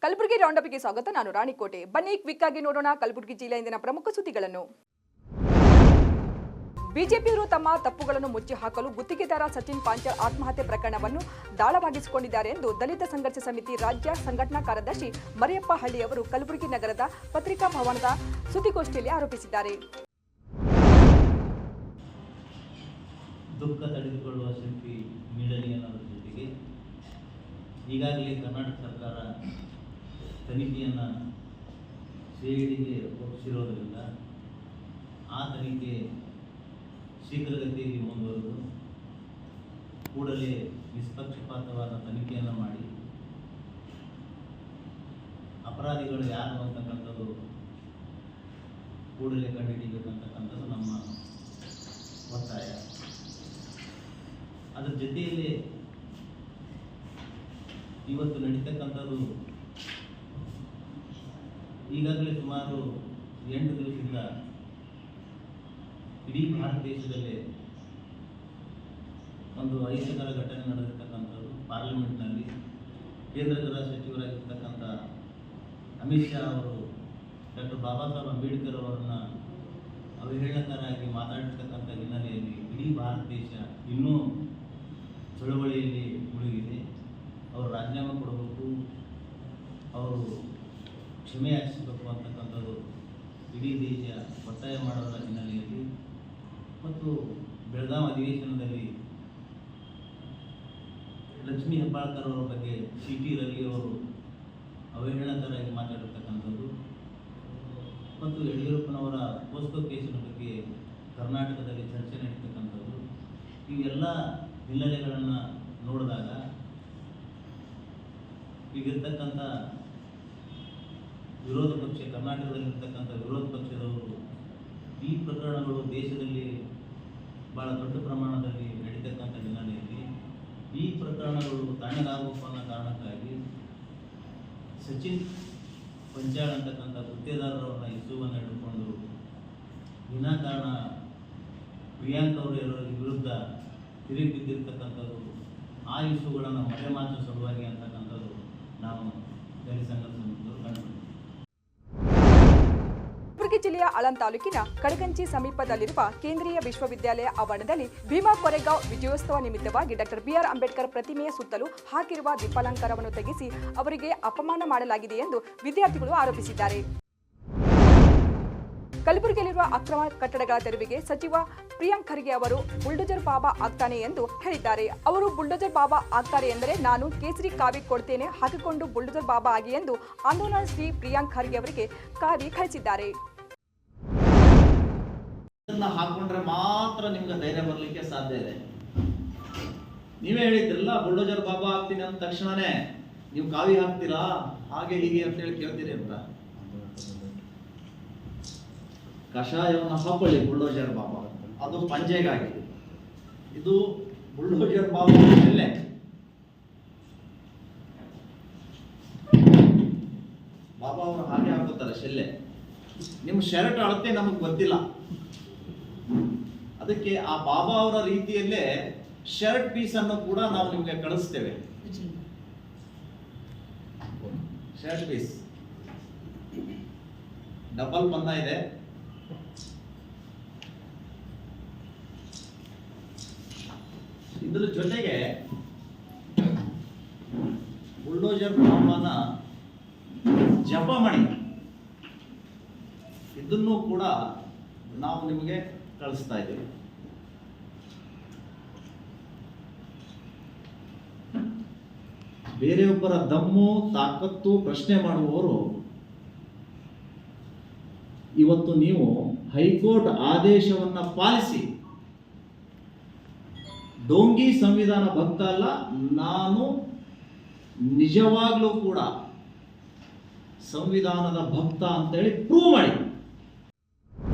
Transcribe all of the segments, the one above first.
Kalaburagi round ಅಪ್ಗೆ ಸ್ವಾಗತ. ನಾನು ರಾಣಿಕೋಟೆ. ಬನ್ನಿ ಕ್ವಿಕ್ ಆಗಿ ನೋಡೋಣ ಕಲಬುರಗಿ ಜಿಲ್ಲೆಯಿಂದ ಪ್ರಮುಖ ಸುದ್ದಿಗಳನ್ನು. ಬಿಜೆಪಿಯವರು ತಮ್ಮ ತಪ್ಪುಗಳನ್ನು ಮುಚ್ಚಿ ಹಾಕಲು ಗುತ್ತಿಗೆದಾರ ಸಚಿನ್ ಪಾಂಚಾಳ್ ಆತ್ಮಹತ್ಯೆ ಪ್ರಕರಣವನ್ನು ದಾಳವಾಗಿಸಿಕೊಂಡಿದ್ದಾರೆ ಎಂದು ದಲಿತ ಸಂಘರ್ಷ ಸಮಿತಿ ರಾಜ್ಯ ಸಂಘಟನಾ ಕಾರ್ಯದರ್ಶಿ ಮರಿಯಪ್ಪ ಹಳ್ಳಿ ಅವರು ಕಲಬುರಗಿ ನಗರದ ಪತ್ರಿಕಾ ಭವನದ ಸುದ್ದಿಗೋಷ್ಠಿಯಲ್ಲಿ ಆರೋಪಿಸಿದ್ದಾರೆ. ದುಃಖ ತಡೆದುಕೊಳ್ಳುವ ಶಕ್ತಿ ನೀಡಲಿ ಅನ್ನೋದ್ರ ಜೊತೆಗೆ ಈಗಾಗಲೇ ಕರ್ನಾಟಕ ಸರ್ಕಾರ ತನಿಖೆಯನ್ನು ಸಿಐಡಿಗೆ ಒಪ್ಪಿಸಿರೋದರಿಂದ ಆ ತನಿಖೆ ಶೀಘ್ರಗತಿಯಲ್ಲಿ ಮುಂದುವರೆದು ಕೂಡಲೇ ನಿಷ್ಪಕ್ಷಪಾತವಾದ ತನಿಖೆಯನ್ನು ಮಾಡಿ ಅಪರಾಧಿಗಳು ಯಾರು ಅಂತಕ್ಕಂಥದ್ದು ಕೂಡಲೇ ಕಂಡುಹಿಡಿಯಬೇಕಂತಕ್ಕಂಥದ್ದು ನಮ್ಮ ಒತ್ತಾಯ. ಅದರ ಜೊತೆಯಲ್ಲಿ ಇವತ್ತು ನಡೀತಕ್ಕಂಥದ್ದು ಈಗಾಗಲೇ ಸುಮಾರು 8 ದಿವಸದಿಂದ ಇಡೀ ಭಾರತ ದೇಶದಲ್ಲಿ ಒಂದು ಅಹಿತಕರ ಘಟನೆ ನಡೆದಿರ್ತಕ್ಕಂಥದ್ದು. ಪಾರ್ಲಿಮೆಂಟ್ನಲ್ಲಿ ಕೇಂದ್ರ ಗೃಹ ಸಚಿವರಾಗಿರ್ತಕ್ಕಂಥ ಅಮಿತ್ ಶಾ ಅವರು ಡಾಕ್ಟರ್ ಬಾಬಾ ಸಾಹೇಬ್ ಅಂಬೇಡ್ಕರ್ ಅವರನ್ನು ಅವಹೇಳನಕಾರಾಗಿ ಮಾತಾಡಿರ್ತಕ್ಕಂಥ ಹಿನ್ನೆಲೆಯಲ್ಲಿ ಇಡೀ ಭಾರತ ದೇಶ ಇನ್ನೂ ಚಳವಳಿಯಲ್ಲಿ ಮುಳುಗಿದೆ. ಅವರು ರಾಜೀನಾಮೆ ಕೊಡಬೇಕು, ಅವರು ಕ್ಷಮೆ ಯಾಚಿಸಬೇಕು ಅಂತಕ್ಕಂಥದ್ದು ಇಡೀ ದೇಶ ಒತ್ತಾಯ ಮಾಡೋದರ ಹಿನ್ನೆಲೆಯಲ್ಲಿ ಮತ್ತು ಬೆಳಗಾವಿ ಅಧಿವೇಶನದಲ್ಲಿ ಲಕ್ಷ್ಮೀ ಹೆಬ್ಬಾಳ್ಕರ್ ಅವರ ಬಗ್ಗೆ CT ರವಿ ಅವರು ಅವಹೇಳನಕಾರಾಗಿ ಮಾತಾಡಿರ್ತಕ್ಕಂಥದ್ದು ಮತ್ತು ಯಡಿಯೂರಪ್ಪನವರ ಪೋಸ್ಕೋ ಕೇಸಿನ ಬಗ್ಗೆ ಕರ್ನಾಟಕದಲ್ಲಿ ಚರ್ಚೆ ನಡೀತಕ್ಕಂಥದ್ದು, ಇವೆಲ್ಲ ಹಿನ್ನೆಲೆಗಳನ್ನು ನೋಡಿದಾಗ ಈಗಿರ್ತಕ್ಕಂಥ ವಿರೋಧ ಪಕ್ಷ, ಕರ್ನಾಟಕದಲ್ಲಿರ್ತಕ್ಕಂಥ ವಿರೋಧ ಪಕ್ಷದವರು ಈ ಪ್ರಕರಣಗಳು ದೇಶದಲ್ಲಿ ಭಾಳ ದೊಡ್ಡ ಪ್ರಮಾಣದಲ್ಲಿ ನಡೀತಕ್ಕಂಥ ಹಿನ್ನೆಲೆಯಲ್ಲಿ ಈ ಪ್ರಕರಣಗಳು ತಣ್ಣಗಾಗಬೇಕು ಅನ್ನೋ ಕಾರಣಕ್ಕಾಗಿ ಸಚಿನ್ ಪಾಂಚಾಳ್ ಅಂತಕ್ಕಂಥ ಗುತ್ತೇದಾರರವರ ಇಸುವನ್ನು ಹಿಡ್ಕೊಂಡು ವಿನಾಕಾರಣ ಪ್ರಿಯಾಂಕ್ ಅವರ ವಿರುದ್ಧ ತಿರುಗಿ ಬಿದ್ದಿರ್ತಕ್ಕಂಥದ್ದು, ಆ ಇಸುಗಳನ್ನು ಮರೆಮಾಚುವ ಸಲುವಾಗಿ ಅಂತಕ್ಕಂಥದ್ದು ನಾವು ದಲಿತ ಸಂಘರ್ಷ ಸಮಿತಿಯವರು ಕಂಡುಕೊಂಡಿದ್ದೇವೆ. ಕಲಬುರಗಿ ಜಿಲ್ಲೆಯ ಆಳಂದ್ ತಾಲೂಕಿನ ಕಡಗಂಚಿ ಸಮೀಪದಲ್ಲಿರುವ ಕೇಂದ್ರೀಯ ವಿಶ್ವವಿದ್ಯಾಲಯ ಆವರಣದಲ್ಲಿ ಭೀಮಾ ಕೊರೆಗಾಂವ್ ವಿಜಯೋತ್ಸವ ನಿಮಿತ್ತವಾಗಿ ಡಾಕ್ಟರ್ BR ಅಂಬೇಡ್ಕರ್ ಪ್ರತಿಮೆಯ ಸುತ್ತಲೂ ಹಾಕಿರುವ ದೀಪಾಲಂಕಾರವನ್ನು ತೆಗೆಸಿ ಅವರಿಗೆ ಅಪಮಾನ ಮಾಡಲಾಗಿದೆ ಎಂದು ವಿದ್ಯಾರ್ಥಿಗಳು ಆರೋಪಿಸಿದ್ದಾರೆ. ಕಲಬುರಗಿಯಲ್ಲಿರುವ ಅಕ್ರಮ ಕಟ್ಟಡಗಳ ತೆರವಿಗೆ ಸಚಿವ ಪ್ರಿಯಾಂಕ್ ಖರ್ಗೆ ಅವರು ಬುಲ್ಡೋಜರ್ ಬಾಬಾ ಆಗ್ತಾನೆ ಎಂದು ಹೇಳಿದ್ದಾರೆ. ಅವರು ಬುಲ್ಡೋಜರ್ ಬಾಬಾ ಆಗ್ತಾರೆ ಎಂದರೆ ನಾನು ಕೇಸರಿ ಕಾವಿ ಕೊಡ್ತೇನೆ, ಹಾಕಿಕೊಂಡು ಬುಲ್ಡೋಜರ್ ಬಾಬಾ ಆಗಿ ಎಂದು ಆಂದೋಲನ ಶ್ರೀ ಪ್ರಿಯಾಂಕ್ ಖರ್ಗೆ ಅವರಿಗೆ ಕಾವಿ ಕಳಿಸಿದ್ದಾರೆ. ಇದನ್ನ ಹಾಕೊಂಡ್ರೆ ಮಾತ್ರ ನಿಮ್ಗೆ ಧೈರ್ಯ ಬರಲಿಕ್ಕೆ ಸಾಧ್ಯ ಇದೆ. ನೀವೇ ಹೇಳಿದ್ರಲ್ಲ ಬುಲ್ಡೋಜರ್ ಬಾಬಾ ಆಗ್ತೀನಿ ಅಂದ ತಕ್ಷಣನೇ ನೀವು ಕಾವಿ ಹಾಕ್ತೀರಾ ಹಾಗೆ ಹೀಗೆ ಅಂತ ಹೇಳಿ ಕೇಳ್ತೀರಿ ಅಂತ. ಕಷಾಯವನ್ನು ಹಾಕೊಳ್ಳಿ ಬುಲ್ಡೋಜರ್ ಬಾಬಾ, ಅದು ಪಂಜೆಗಾಗಿ. ಇದು ಬುಲ್ಡೋಜರ್ ಬಾಬಾ ಶೆಲ್ಲೆ. ಬಾಬಾ ಅವರು ಹಾಗೆ ಹಾಕುತ್ತಾರೆ ಶೆಲ್ಲೆ. ನಿಮ್ಮ ಶರ್ಟ್ ಅಳತೆ ನಮಗೆ ಗೊತ್ತಿಲ್ಲ, ಅದಕ್ಕೆ ಆ ಬಾಬಾ ಅವರ ರೀತಿಯಲ್ಲೇ ಶರ್ಟ್ ಪೀಸ್ ಅನ್ನು ಕೂಡ ನಾವು ನಿಮಗೆ ಕಳಿಸ್ತೇವೆ. ಶರ್ಟ್ ಪೀಸ್ ಡಬಲ್ ಪನ್ನ ಇದೆ. ಇದರ ಜೊತೆಗೆ ಬುಲ್ಡೋಜರ್ ಬಾಬಾನ ಜಪಮಣಿ ಇದನ್ನು ಕೂಡ ನಾವು ನಿಮಗೆ ಕಳಿಸ್ತಾ ಇದ್ದೀವಿ. ಬೇರೆಯೊಬ್ಬರ ದಮ್ಮು ತಾಕತ್ತು ಪ್ರಶ್ನೆ ಮಾಡುವವರು ಇವತ್ತು ನೀವು ಹೈಕೋರ್ಟ್ ಆದೇಶವನ್ನ ಪಾಲಿಸಿ, ಡೋಂಗಿ ಸಂವಿಧಾನ ಭಕ್ತ ಅಲ್ಲ, ನಾನು ನಿಜವಾಗ್ಲೂ ಕೂಡ ಸಂವಿಧಾನದ ಭಕ್ತ ಅಂತೇಳಿ ಪ್ರೂವ್ ಮಾಡಿ.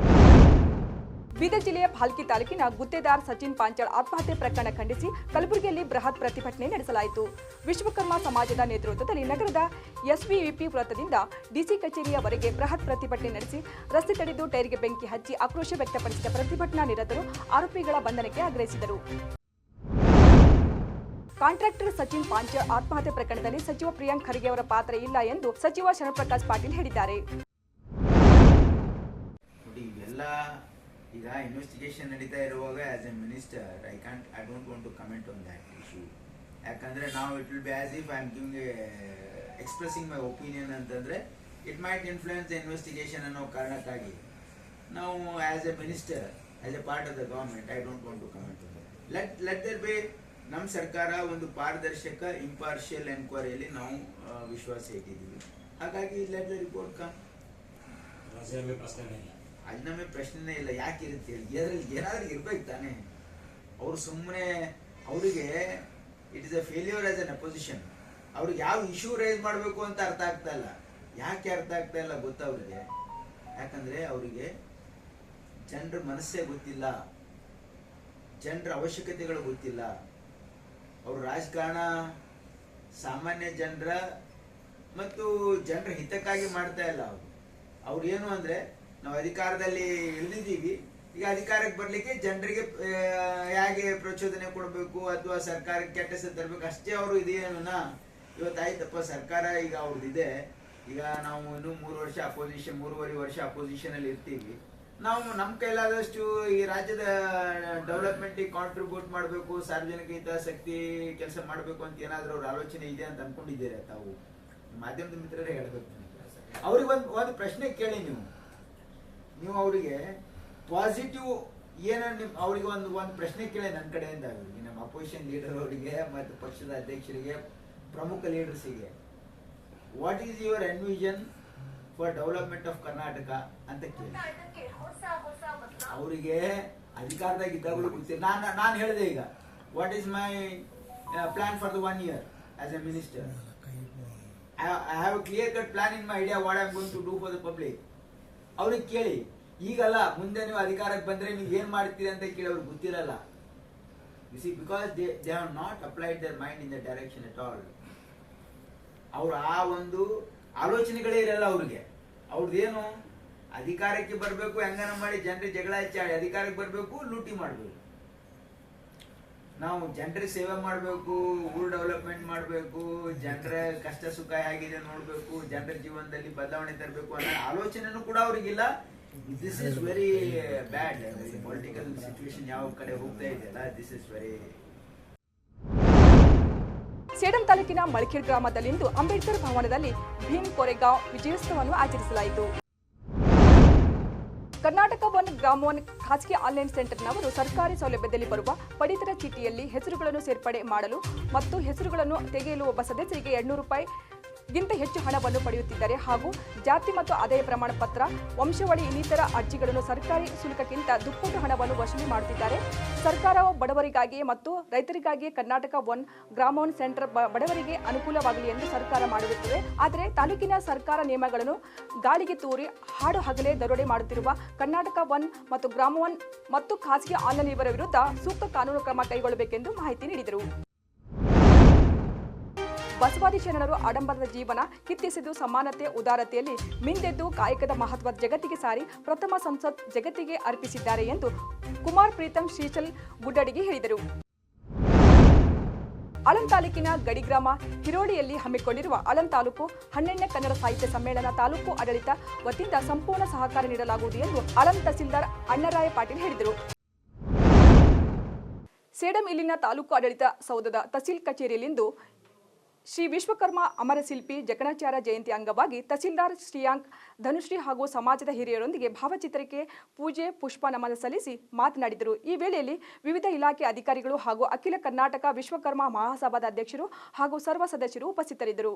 ಬೀದರ್ ಜಿಲ್ಲೆಯ ಭಾಲ್ಕಿ ತಾಲೂಕಿನ ಗುತ್ತೇದಾರ್ ಸಚಿನ್ ಪಾಂಚಾಳ್ ಆತ್ಮಹತ್ಯೆ ಪ್ರಕರಣ ಖಂಡಿಸಿ ಕಲಬುರಗಿಯಲ್ಲಿ ಬೃಹತ್ ಪ್ರತಿಭಟನೆ ನಡೆಸಲಾಯಿತು. ವಿಶ್ವಕರ್ಮ ಸಮಾಜದ ನೇತೃತ್ವದಲ್ಲಿ ನಗರದ SVVP ವೃತ್ತದಿಂದ DC ಕಚೇರಿಯವರೆಗೆ ಬೃಹತ್ ಪ್ರತಿಭಟನೆ ನಡೆಸಿ ರಸ್ತೆ ತಡೆದು ಟೈರ್ಗೆ ಬೆಂಕಿ ಹಚ್ಚಿ ಆಕ್ರೋಶ ವ್ಯಕ್ತಪಡಿಸಿದ ಪ್ರತಿಭಟನಾ ನಿರತರು ಆರೋಪಿಗಳ ಬಂಧನಕ್ಕೆ ಆಗ್ರಹಿಸಿದರು. ಕಾಂಟ್ರಾಕ್ಟರ್ ಸಚಿನ್ ಪಾಂಚಾಳ್ ಆತ್ಮಹತ್ಯೆ ಪ್ರಕರಣದಲ್ಲಿ ಸಚಿವ ಪ್ರಿಯಾಂಕ್ ಖರ್ಗೆ ಅವರ ಪಾತ್ರ ಇಲ್ಲ ಎಂದು ಸಚಿವ ಶರಣಪ್ರಕಾಶ್ ಪಾಟೀಲ್ ಹೇಳಿದ್ದಾರೆ. ನೋಡಿ, ಇವೆಲ್ಲ ಈಗ ಇನ್ವೆಸ್ಟಿಗೇಷನ್ ನಡೀತಾ ಇರುವಾಗ as a minister I don't want to comment on that issue. ಯಾಕಂದ್ರೆ ನಾವು it will be as if I am giving expressing my opinion ಅಂತಂದ್ರೆ it might influence the investigation ಅನ್ನೋ ಕಾರಣಕ್ಕಾಗಿ ನಾವು as a minister as a part of the government I don't want to comment on that. Let there be ನಮ್ಮ ಸರ್ಕಾರ ಒಂದು ಪಾರದರ್ಶಕ impartial ಎನ್ಕ್ವೈರಿಯಲ್ಲಿ ನಾವು ವಿಶ್ವಾಸ ಇಟ್ಟಿದ್ದೀವಿ. ಹಾಗಾಗಿ ಲೆಟ್ ದ ರಿಪೋರ್ಟ್ ಕಮ್. ಅಲ್ಲಿ ನಮಗೆ ಪ್ರಶ್ನೆನೇ ಇಲ್ಲ. ಯಾಕೆ ಇರುತ್ತೆ ಇದರಲ್ಲಿ ಏನಾದ್ರೂ ಇರ್ಬೇಕು ತಾನೆ. ಅವ್ರು ಸುಮ್ಮನೆ ಅವರಿಗೆ it is a failure as an opposition. ಅವ್ರಿಗೆ ಯಾವ ಇಶ್ಯೂ ರೈಸ್ ಮಾಡಬೇಕು ಅಂತ ಅರ್ಥ ಆಗ್ತಾ ಇಲ್ಲ. ಯಾಕೆ ಅರ್ಥ ಆಗ್ತಾ ಇಲ್ಲ ಗೊತ್ತಾ ಅವ್ರಿಗೆ? ಯಾಕಂದ್ರೆ ಅವರಿಗೆ ಜನರ ಮನಸ್ಸೇ ಗೊತ್ತಿಲ್ಲ, ಜನರ ಅವಶ್ಯಕತೆಗಳು ಗೊತ್ತಿಲ್ಲ. ಅವರು ರಾಜಕಾರಣ ಸಾಮಾನ್ಯ ಜನರ ಮತ್ತು ಜನರ ಹಿತಕ್ಕಾಗಿ ಮಾಡ್ತಾ ಇಲ್ಲ. ಅವ್ರು ಏನು ಅಂದ್ರೆ ನಾವು ಅಧಿಕಾರದಲ್ಲಿ ಇಳಿದಿದ್ದೀವಿ, ಈಗ ಅಧಿಕಾರಕ್ಕೆ ಬರ್ಲಿಕ್ಕೆ ಜನರಿಗೆ ಹೇಗೆ ಪ್ರಚೋದನೆ ಕೊಡಬೇಕು ಅಥವಾ ಸರ್ಕಾರಕ್ಕೆ ಕೆಟ್ಟ ಹೆಸರು ತರಬೇಕು ಅಷ್ಟೇ ಅವರು ಇದೇನಾ. ಇವತ್ತಾಯ್ತಪ್ಪ ಸರ್ಕಾರ ಈಗ ಅವ್ರದ್ದಿದೆ, ಈಗ ನಾವು ಇನ್ನೂ 3.5 ವರ್ಷ ಅಪೋಸಿಷನ್ ಅಲ್ಲಿ ಇರ್ತೀವಿ. ನಾವು ನಮ್ಮ ಕೈಲಾದಷ್ಟು ಈ ರಾಜ್ಯದ ಡೆವಲಪ್ಮೆಂಟಿಗೆ ಕಾಂಟ್ರಿಬ್ಯೂಟ್ ಮಾಡಬೇಕು, ಸಾರ್ವಜನಿಕ ಹಿತಾಸಕ್ತಿ ಕೆಲಸ ಮಾಡಬೇಕು ಅಂತ ಏನಾದರೂ ಅವ್ರ ಆಲೋಚನೆ ಇದೆ ಅಂತ ಅನ್ಕೊಂಡಿದ್ದೀರಾ ತಾವು? ಮಾಧ್ಯಮದ ಮಿತ್ರರೇ ಹೇಳ್ಬೇಕು. ಅವ್ರಿಗೆ ಒಂದು ಪ್ರಶ್ನೆ ಕೇಳಿ ನೀವು ಅವರಿಗೆ ಪಾಸಿಟಿವ್ ಏನೋ ಅವ್ರಿಗೆ ಒಂದು ಪ್ರಶ್ನೆ ಕೇಳಿ ನನ್ನ ಕಡೆಯಿಂದ ಅವರಿಗೆ, ನಮ್ಮ ಅಪೋಸಿಷನ್ ಲೀಡರ್ ಅವರಿಗೆ ಮತ್ತು ಪಕ್ಷದ ಅಧ್ಯಕ್ಷರಿಗೆ, ಪ್ರಮುಖ ಲೀಡರ್ಸಿಗೆ, what is your envision for development of Karnataka ಅಂತ ಕೇಳಿ. ಅವರಿಗೆ ಅಧಿಕಾರದಾಗ ಇದ್ದಾಗಲೂ ಗೊತ್ತಿಲ್ಲ. ನಾನು ಹೇಳಿದೆ ಈಗ what is my plan for the 1 year as a minister. I have a clear cut plan in my idea what I am going to do for the public. ಅವ್ರಿಗೆ ಕೇಳಿ. ಈಗಲ್ಲ, ಮುಂದೆ ನೀವು ಅಧಿಕಾರಕ್ಕೆ ಬಂದ್ರೆ ನೀವು ಏನ್ ಮಾಡ್ತೀರಿ ಅಂತ ಕೇಳಿ ಅವ್ರಿಗೆ ಗೊತ್ತಿರಲ್ಲ. U C, because they have not applied their mind in the direction at all. ಅವ್ರು ಆ ಒಂದು ಆಲೋಚನೆಗಳೇ ಇರಲ್ಲ ಅವ್ರಿಗೆ. ಅವ್ರದ್ದೇನು ಅಧಿಕಾರಕ್ಕೆ ಬರಬೇಕು, ಹೆಂಗನ ಮಾಡಿ ಜನರಿಗೆ ಜಗಳ ಹಚ್ಚಾಡಿ ಅಧಿಕಾರಕ್ಕೆ ಬರಬೇಕು, ಲೂಟಿ ಮಾಡಬೇಕು. ನಾವು ಜನರ ಸೇವೆ ಮಾಡಬೇಕು, ಊರು ಡೆವಲಪ್ಮೆಂಟ್ ಮಾಡಬೇಕು, ಜನರ ಕಷ್ಟ ಸುಖ ಹೇಗಿದೆ ನೋಡಬೇಕು, ಜನರ ಜೀವನದಲ್ಲಿ ಬದಲಾವಣೆ ತರಬೇಕು ಅನ್ನೋ ಆಲೋಚನೆನೂ ಕೂಡ ಅವ್ರಿಗಿಲ್ಲ. This is very bad. Political situation ಯಾವ ಕಡೆ ಹೋಗ್ತಾ ಇದೆಯಲ್ಲ, ದಿಸ್ ಇಸ್ ವೆರಿ. ಸೇಡಂ ತಾಲೂಕಿನ ಮಳಖೇಡ್ ಗ್ರಾಮದಲ್ಲಿಂದು ಅಂಬೇಡ್ಕರ್ ಭವನದಲ್ಲಿ ಭೀಮ್ ಕೋರೆಗಾಂವ್ ವಿಜಯೋತ್ಸವವನ್ನು ಆಚರಿಸಲಾಯಿತು. ಕರ್ನಾಟಕ ಒನ್ ಗ್ರಾಮ ಒನ್ ಖಾಸಗಿ ಆನ್ಲೈನ್ ಸೆಂಟರ್ನವರು ಸರ್ಕಾರಿ ಸೌಲಭ್ಯದಲ್ಲಿ ಬರುವ ಪಡಿತರ ಚೀಟಿಯಲ್ಲಿ ಹೆಸರುಗಳನ್ನು ಸೇರ್ಪಡೆ ಮಾಡಲು ಮತ್ತು ಹೆಸರುಗಳನ್ನು ತೆಗೆಯಲು ಒಬ್ಬ ಸದಸ್ಯರಿಗೆ 200 ರೂಪಾಯಿಗಿಂತ ಹೆಚ್ಚು ಹಣವನ್ನು ಪಡೆಯುತ್ತಿದ್ದಾರೆ. ಹಾಗೂ ಜಾತಿ ಮತ್ತು ಆದಾಯ ಪ್ರಮಾಣ ಪತ್ರ, ವಂಶಾವಳಿ ಇನ್ನಿತರ ಅರ್ಜಿಗಳನ್ನು ಸರ್ಕಾರಿ ಶುಲ್ಕಕ್ಕಿಂತ ದುಪ್ಪಟ್ಟು ಹಣವನ್ನು ವಸೂಲಿ ಮಾಡುತ್ತಿದ್ದಾರೆ. ಸರ್ಕಾರವು ಬಡವರಿಗಾಗಿಯೇ ಮತ್ತು ರೈತರಿಗಾಗಿಯೇ ಕರ್ನಾಟಕ ಒನ್ ಗ್ರಾಮ ಒನ್ ಸೆಂಟರ್ ಬಡವರಿಗೆ ಅನುಕೂಲವಾಗಲಿ ಎಂದು ಸರ್ಕಾರ ಮಾಡಿರುತ್ತದೆ. ಆದರೆ ತಾಲೂಕಿನ ಸರ್ಕಾರ ನಿಯಮಗಳನ್ನು ಗಾಳಿಗೆ ತೂರಿ ಹಾಡು ಹಗಲೇ ದರೋಡೆ ಮಾಡುತ್ತಿರುವ ಕರ್ನಾಟಕ ಒನ್ ಮತ್ತು ಗ್ರಾಮ ಒನ್ ಮತ್ತು ಖಾಸಗಿ ಆನ್ಲೈನ್ ಇವರ ವಿರುದ್ಧ ಸೂಕ್ತ ಕಾನೂನು ಕ್ರಮ ಕೈಗೊಳ್ಳಬೇಕೆಂದು ಮಾಹಿತಿ ನೀಡಿದರು. ಬಸವಾದಿ ಶರಣರು ಆಡಂಬರದ ಜೀವನ ಕಿತ್ತೆಸೆದು ಸಮಾನತೆ ಉದಾರತೆಯಲ್ಲಿ ಮಿಂದೆದ್ದು ಕಾಯಕದ ಮಹತ್ವ ಜಗತ್ತಿಗೆ ಸಾರಿ ಪ್ರಥಮ ಸಂಸತ್ ಜಗತ್ತಿಗೆ ಅರ್ಪಿಸಿದ್ದಾರೆ ಎಂದು ಕುಮಾರ್ ಪ್ರೀತಂ ಶ್ರೀಚಲ್ ಗುಡ್ಡಡಿಗೆ ಹೇಳಿದರು. ಆಳಂದ ತಾಲೂಕಿನ ಗಡಿ ಗ್ರಾಮ ಹಿರೋಳಿಯಲ್ಲಿ ಹಮ್ಮಿಕೊಂಡಿರುವ ಆಳಂದ ತಾಲೂಕು 12ನೇ ಕನ್ನಡ ಸಾಹಿತ್ಯ ಸಮ್ಮೇಳನ ತಾಲೂಕು ಆಡಳಿತ ವತಿಯಿಂದ ಸಂಪೂರ್ಣ ಸಹಕಾರ ನೀಡಲಾಗುವುದು ಎಂದು ಆಳಂದ ತಹಸೀಲ್ದಾರ್ ಅಣ್ಣರಾಯ ಪಾಟೀಲ್ ಹೇಳಿದರು. ಸೇಡಂ ಇಲ್ಲಿನ ತಾಲೂಕು ಆಡಳಿತ ಸೌಧದ ತಹಸೀಲ್ ಕಚೇರಿಯಲ್ಲಿಂದು ಶ್ರೀ ವಿಶ್ವಕರ್ಮ ಅಮರಶಿಲ್ಪಿ ಜಕಣಾಚಾರ್ಯ ಜಯಂತಿ ಅಂಗವಾಗಿ ತಹಸೀಲ್ದಾರ್ ಶ್ರೀಯಾಂಕ್ ಧನುಶ್ರೀ ಹಾಗೂ ಸಮಾಜದ ಹಿರಿಯರೊಂದಿಗೆ ಭಾವಚಿತ್ರಕ್ಕೆ ಪೂಜೆ ಪುಷ್ಪ ನಮನ ಸಲ್ಲಿಸಿ ಮಾತನಾಡಿದರು. ಈ ವೇಳೆಯಲ್ಲಿ ವಿವಿಧ ಇಲಾಖೆ ಅಧಿಕಾರಿಗಳು ಹಾಗೂ ಅಖಿಲ ಕರ್ನಾಟಕ ವಿಶ್ವಕರ್ಮ ಮಹಾಸಭಾದ ಅಧ್ಯಕ್ಷರು ಹಾಗೂ ಸರ್ವ ಸದಸ್ಯರು ಉಪಸ್ಥಿತರಿದ್ದರು.